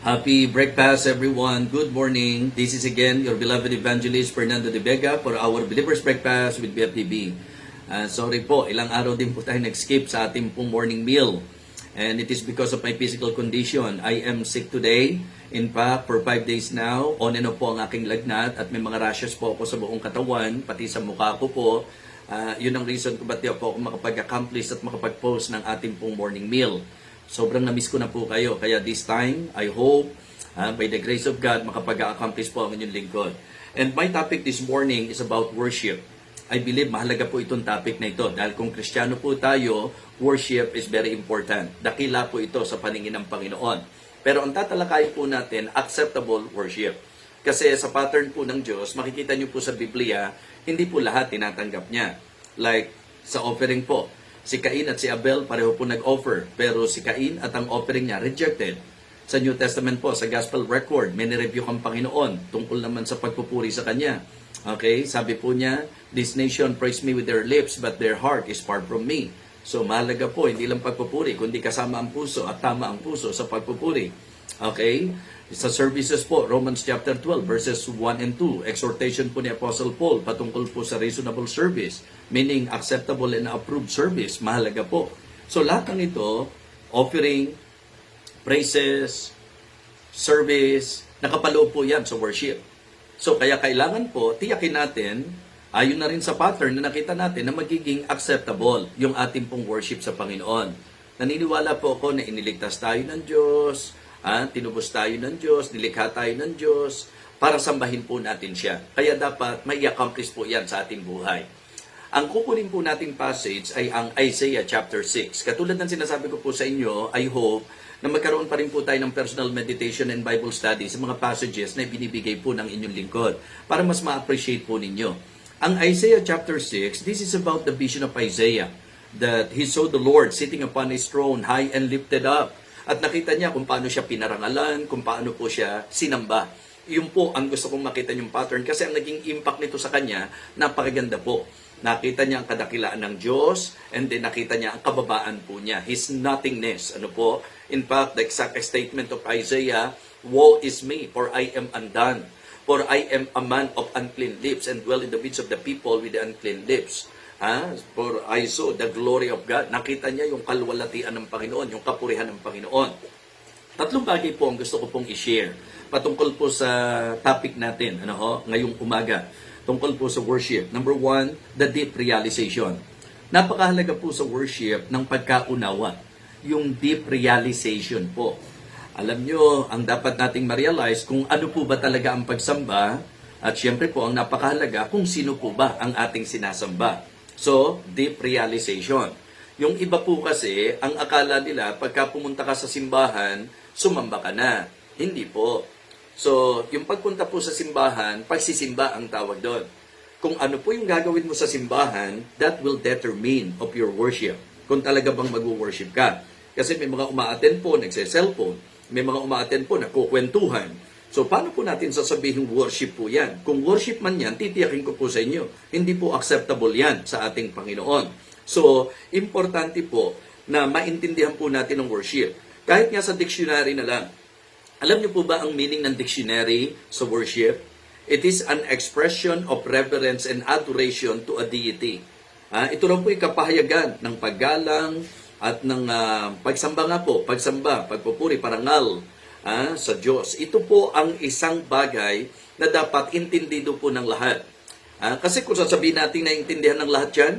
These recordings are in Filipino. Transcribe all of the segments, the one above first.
Happy breakfast, everyone. Good morning. This is again your beloved evangelist Fernando de Vega for our Believers Breakfast with BFDV. Sorry po, ilang araw din po tayo nag-skip sa ating pong morning meal. And it is because of my physical condition. I am sick today. In fact, for 5 days now, on and off po ang aking lagnat at may mga rashes po ako sa buong katawan, pati sa mukha ko po. Yun ang reason kung ba't di ako makapag-accomplish at makapag-post ng ating pong morning meal. Sobrang na-miss ko na po kayo. Kaya this time, I hope, by the grace of God, makapag-accomplish po ang inyong lingkod. And my topic this morning is about worship. I believe mahalaga po itong topic na ito. Dahil kung Kristiyano po tayo, worship is very important. Dakila po ito sa paningin ng Panginoon. Pero ang tatalakayin po natin, acceptable worship. Kasi sa pattern po ng Diyos, makikita niyo po sa Biblia, hindi po lahat tinatanggap niya. Like sa offering po. Si Cain at si Abel pareho po nag-offer, pero si Cain at ang offering niya rejected. Sa New Testament po, sa Gospel Record, may nireview kang Panginoon tungkol naman sa pagpupuri sa Kanya. Okay, sabi po niya, "This nation praise me with their lips, but their heart is far from me." So mahalaga po, hindi lang pagpupuri, kundi kasama ang puso at tama ang puso sa pagpupuri. Okay? Sa services po, Romans chapter 12, verses 1 and 2, exhortation po ni Apostle Paul patungkol po sa reasonable service, meaning acceptable and approved service, mahalaga po. So lahat ng ito, offering, praises, service, nakapaloob po yan sa worship. So kaya kailangan po, tiyakin natin, ayon na rin sa pattern na nakita natin na magiging acceptable yung ating pong worship sa Panginoon. Naniniwala po ako na iniligtas tayo ng Diyos, tinubos tayo ng Diyos, nilikha tayo ng Diyos, para sambahin po natin siya. Kaya dapat may accomplish po yan sa ating buhay. Ang kukunin po nating passage ay ang Isaiah chapter 6. Katulad ng sinasabi ko po sa inyo, I hope na magkaroon pa rin po tayo ng personal meditation and Bible study sa mga passages na binibigay po ng inyong lingkod para mas ma-appreciate po ninyo. Ang Isaiah chapter 6, this is about the vision of Isaiah, that he saw the Lord sitting upon his throne, high and lifted up. At nakita niya kung paano siya pinarangalan, kung paano po siya sinamba. Yun po ang gusto kong makita yung pattern kasi ang naging impact nito sa kanya, napakaganda po. Nakita niya ang kadakilaan ng Diyos and then nakita niya ang kababaan po niya, his nothingness. Ano po? In fact, the exact statement of Isaiah, "Woe is me, for I am undone. For I am a man of unclean lips and dwell in the midst of the people with the unclean lips." For I saw the glory of God. Nakita niya yung kalwalatian ng Panginoon, yung kapurihan ng Panginoon. Tatlong bagay po ang gusto ko pong i-share patungkol po sa topic natin ngayong umaga, tungkol po sa worship. Number 1, the deep realization. Napakahalaga po sa worship ng pagkaunawa, yung deep realization po. Alam nyo, ang dapat nating ma-realize kung ano po ba talaga ang pagsamba, at syempre po ang napakahalaga kung sino po ba ang ating sinasamba. So, deep realization. Yung iba po kasi, ang akala nila, pagka pumunta ka sa simbahan, sumamba ka na. Hindi po. So, yung pagpunta po sa simbahan, pagsisimba ang tawag doon. Kung ano po yung gagawin mo sa simbahan, that will determine of your worship. Kung talaga bang mag-worship ka. Kasi may mga umaattend po, nagse-cellphone. May mga umaattend po, nagkukwentuhan. So, paano po natin sasabihin worship po yan? Kung worship man yan, titiyakin ko po sa inyo. Hindi po acceptable yan sa ating Panginoon. So, importante po na maintindihan po natin ang worship. Kahit nga sa dictionary na lang. Alam niyo po ba ang meaning ng dictionary sa worship? It is an expression of reverence and adoration to a deity. Ito lang po yung kapahayagan ng paggalang at ng pagsamba nga po, pagpupuri, parangal sa Diyos. Ito po ang isang bagay na dapat intindido po ng lahat. Kasi kung sasabihin natin na intindihan ng lahat yan,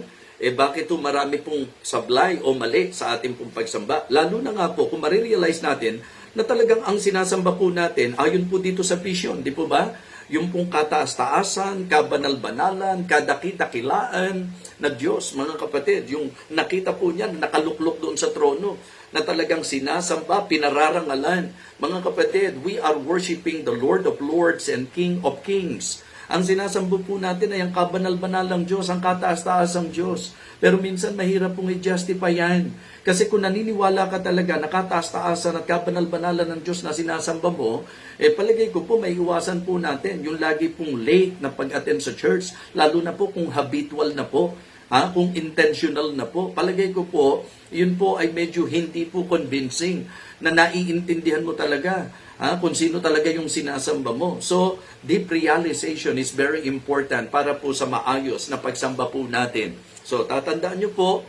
bakit po marami pong sablay o mali sa ating pong pagsamba? Lalo na nga po kung marirealize natin na talagang ang sinasamba po natin ayon po dito sa vision, di po ba? Yung pong kataas-taasan, kabanal-banalan, kadaki-dakilaan na Diyos, mga kapatid, yung nakita po niyan, nakaluklok doon sa trono, na talagang sinasamba, pinararangalan. Mga kapatid, we are worshiping the Lord of Lords and King of Kings. Ang sinasamba po natin ay ang kabanal-banalang Diyos, ang kataas-taasang Diyos. Pero minsan mahirap pong i-justify yan. Kasi kung naniniwala ka talaga na kataas-taasan at kabanal-banalan ng Diyos na sinasamba mo, palagay ko po may iwasan po natin yung lagi pong late na pag-attend sa church, lalo na po kung habitual na po. Kung intentional na po, palagay ko po, yun po ay medyo hindi po convincing. na naiintindihan mo talaga kung sino talaga yung sinasamba mo. So, deep realization is very important para po sa maayos na pagsamba po natin. So, tatandaan nyo po,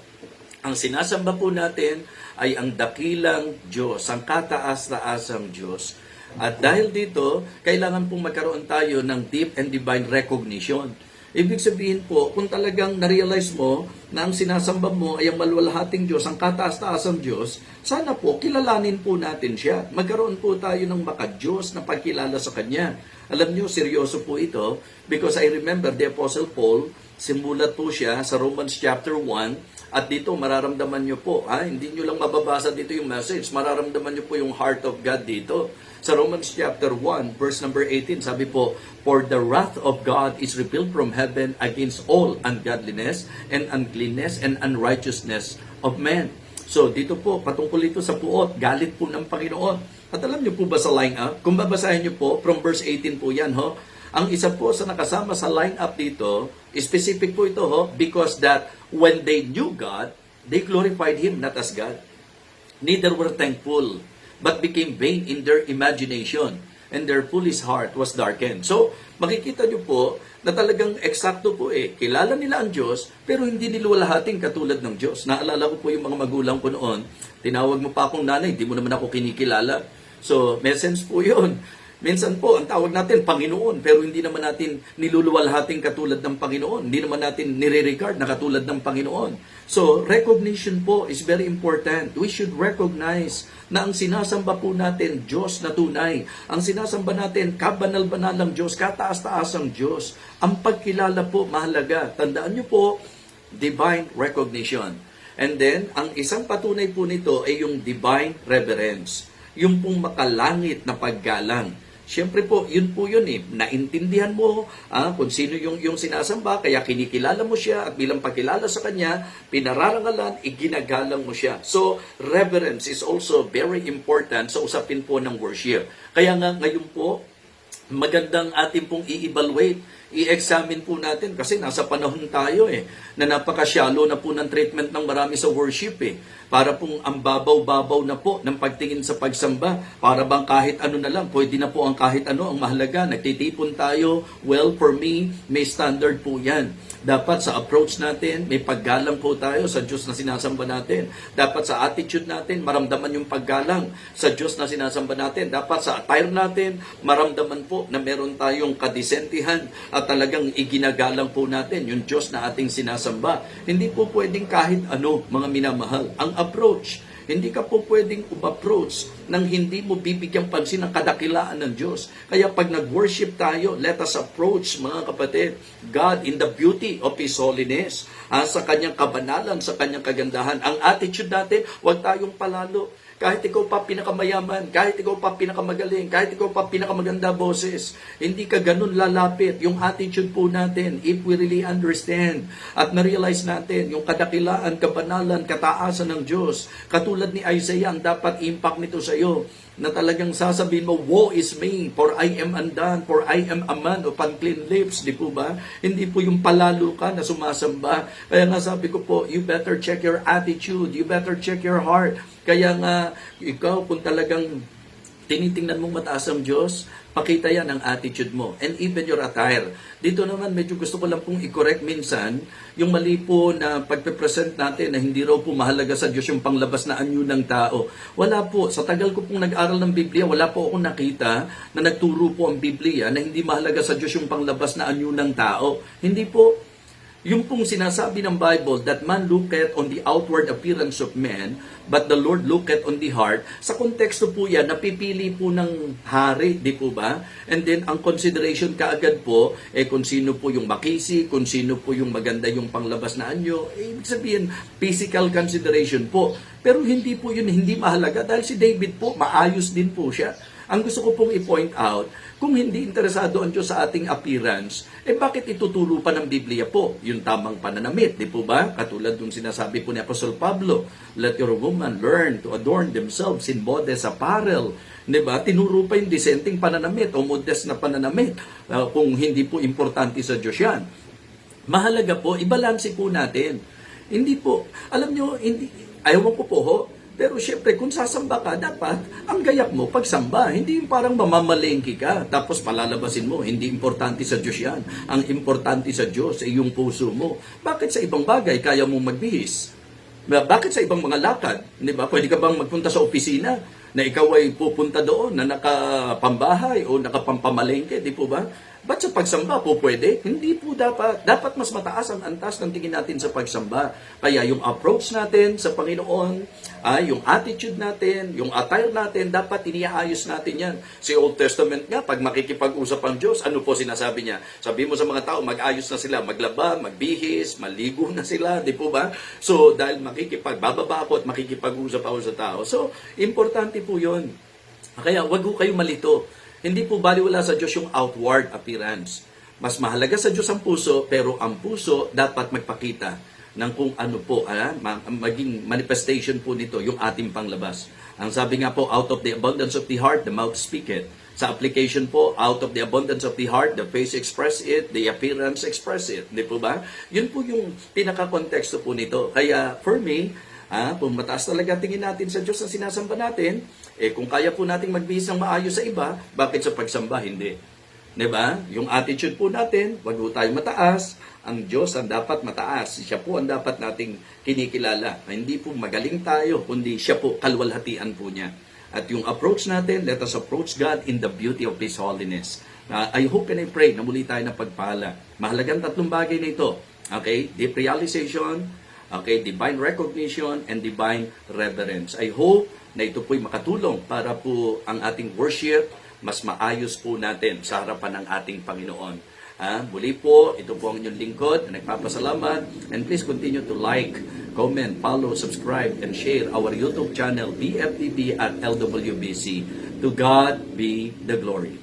ang sinasamba po natin ay ang dakilang Diyos, ang kataas-taasang Diyos. At dahil dito, kailangan pong magkaroon tayo ng deep and divine recognition. Ibig sabihin po, kung talagang na-realize mo na ang sinasamba mo ay ang maluwalhating Diyos, ang kataas-taasang Diyos, sana po kilalanin po natin siya. Magkaroon po tayo ng maka-Diyos na pagkilala sa Kanya. Alam niyo, seryoso po ito because I remember the Apostle Paul, simulat po siya sa Romans chapter 1, at dito mararamdaman nyo po, hindi nyo lang mababasa dito yung message, mararamdaman nyo po yung heart of God dito. Sa Romans chapter 1, verse number 18, sabi po, "For the wrath of God is revealed from heaven against all ungodliness and uncleanness and unrighteousness of men." So dito po, patungkol ito sa puot, galit po ng Panginoon. At alam nyo po ba sa line-up? Kung babasahin nyo po, from verse 18 po yan, ang isa po sa nakasama sa line-up dito, specific po ito, because that when they knew God, they glorified Him not as God. Neither were thankful, but became vain in their imagination, and their foolish heart was darkened. So, makikita nyo po na talagang eksakto po kilala nila ang Diyos, pero hindi niluwalhating katulad ng Diyos. Naalala ko po yung mga magulang ko noon, tinawag mo pa akong nanay, hindi mo naman ako kinikilala. So, may sense po yun. Minsan po, ang tawag natin, Panginoon, pero hindi naman natin niluluwalhating katulad ng Panginoon. Hindi naman natin nire-regard na katulad ng Panginoon. So, recognition po is very important. We should recognize na ang sinasamba po natin, Diyos na tunay. Ang sinasamba natin, kabanal-banalang Diyos, kataas-taasang Diyos. Ang pagkilala po, mahalaga. Tandaan niyo po, divine recognition. And then, ang isang patunay po nito ay yung divine reverence. Yung pong makalangit na paggalang. Siyempre po, yun naintindihan mo kung sino yung sinasamba, kaya kinikilala mo siya at bilang pagkilala sa kanya, pinararangalan, iginagalang mo siya. So, reverence is also very important sa usapin po ng worship. Kaya nga ngayon po, magandang atin pong i-evaluate, i-examine po natin kasi nasa panahon tayo na napaka-shallow na po ng treatment ng marami sa worship Para pong ang babaw-babaw na po ng pagtingin sa pagsamba. Para bang kahit ano na lang, pwede na po ang kahit ano ang mahalaga. Nagtitipon tayo, well, for me, may standard po yan. Dapat sa approach natin, may paggalang po tayo sa Diyos na sinasamba natin. Dapat sa attitude natin, maramdaman yung paggalang sa Diyos na sinasamba natin. Dapat sa attire natin, maramdaman po na meron tayong kadisentihan at talagang iginagalang po natin yung Diyos na ating sinasamba. Hindi po pwedeng kahit ano, mga minamahal. Ang approach, hindi ka po pwedeng approach nang hindi mo bibigyang pansin ang kadakilaan ng Diyos. Kaya pag nag-worship tayo, let us approach, mga kapatid, God in the beauty of His holiness, sa kanyang kabanalan, sa kanyang kagandahan. Ang attitude natin, huwag tayong palalo. Kahit ikaw pa pinakamayaman, kahit ikaw pa pinakamagaling, kahit ikaw pa pinakamaganda boses, hindi ka ganun lalapit. Yung attitude po natin, if we really understand at na-realize natin yung kadakilaan, kabanalan, kataasan ng Diyos, katulad ni Isaiah, ang dapat impact nito sa iyo, na talagang sasabihin mo, woe is me, for I am undone, for I am a man of unclean lips, di po ba? Hindi po yung palalo ka na sumasamba. Kaya nga sabi ko po, you better check your attitude, you better check your heart. Kaya nga, ikaw kung talagang tinitingnan mong mataas ang Diyos, pakita yan ang attitude mo. And even your attire. Dito naman, medyo gusto ko lang pong i-correct minsan, yung mali po na pagpe-present natin na hindi raw po mahalaga sa Diyos yung panglabas na anyo ng tao. Wala po. Sa tagal ko pong nag-aral ng Biblia, wala po akong nakita na nagturo po ang Biblia na hindi mahalaga sa Diyos yung panglabas na anyo ng tao. Hindi po. Yung pong sinasabi ng Bible, that man looketh on the outward appearance of man, but the Lord looketh on the heart. Sa konteksto po yan, napipili po ng hari, di po ba? And then, ang consideration kaagad po, kung sino po yung makisi, kung sino po yung maganda yung panglabas na anyo. Ibig sabihin, physical consideration po. Pero hindi po yun, hindi mahalaga. Dahil si David po, maayos din po siya. Ang gusto ko pong i-point out, kung hindi interesado ang Diyos sa ating appearance, bakit ituturo pa ng Biblia po yung tamang pananamit, di po ba? Katulad ng sinasabi po ni Apostol Pablo, let your woman learn to adorn themselves in modest apparel. Di ba? Tinuro pa yung dissenting pananamit o modest na pananamit kung hindi po importante sa Diyos yan. Mahalaga po, ibalanse po natin. Hindi po, alam nyo, ayaw ko po Pero syempre, kung sasamba ka, dapat ang gayak mo pagsamba. Hindi yung parang mamamalengke ka, tapos palalabasin mo. Hindi importante sa Diyos yan. Ang importante sa Diyos ay yung puso mo. Bakit sa ibang bagay kaya mong magbihis? Bakit sa ibang mga lakad? Di ba? Pwede ka bang magpunta sa opisina na ikaw ay pupunta doon na nakapambahay o nakapampamalengke? Di po ba? Ba't sa pagsamba po pwede? Hindi po dapat. Dapat mas mataas ang antas ng tingin natin sa pagsamba. Kaya yung approach natin sa Panginoon, yung attitude natin, yung attire natin, dapat iniaayos natin yan. Si Old Testament nga, pag makikipag-usap ang Diyos, ano po sinasabi niya? Sabi mo sa mga tao, mag-ayos na sila, maglaba, magbihis, maligo na sila, di po ba? So, dahil bababa ako at makikipag-usap ako sa tao. So, importante po yun. Kaya, wag ko kayo malito. Hindi po baliwala sa Diyos yung outward appearance. Mas mahalaga sa Diyos ang puso, pero ang puso dapat magpakita ng kung ano po, maging manifestation po nito, yung ating panglabas. Ang sabi nga po, out of the abundance of the heart, the mouth speaketh. Sa application po, out of the abundance of the heart, the face express it, the appearance express it. Hindi po ba? Yun po yung pinaka-konteksto po nito. Kaya, for me, kung mataas talaga tingin natin sa Diyos na sinasamba natin, kung kaya po nating magbihis ng maayos sa iba, bakit sa pagsamba hindi? Diba? Yung attitude po natin, wag po tayo mataas. Ang Diyos ang dapat mataas. Siya po ang dapat nating kinikilala. Hindi po magaling tayo, kundi siya po kalwalhatian po niya. At yung approach natin, let us approach God in the beauty of His holiness. I hope and I pray na muli tayo na pagpala. Mahalagang tatlong bagay na ito. Okay? Deep realization, okay, divine recognition, and divine reverence. I hope na ito po'y makatulong para po ang ating worship mas maayos po natin sa harapan ng ating Panginoon. Muli po, ito po ang inyong lingkod na nagpapasalamat. And please continue to like, comment, follow, subscribe, and share our YouTube channel, BFDV at LWBC. To God be the glory.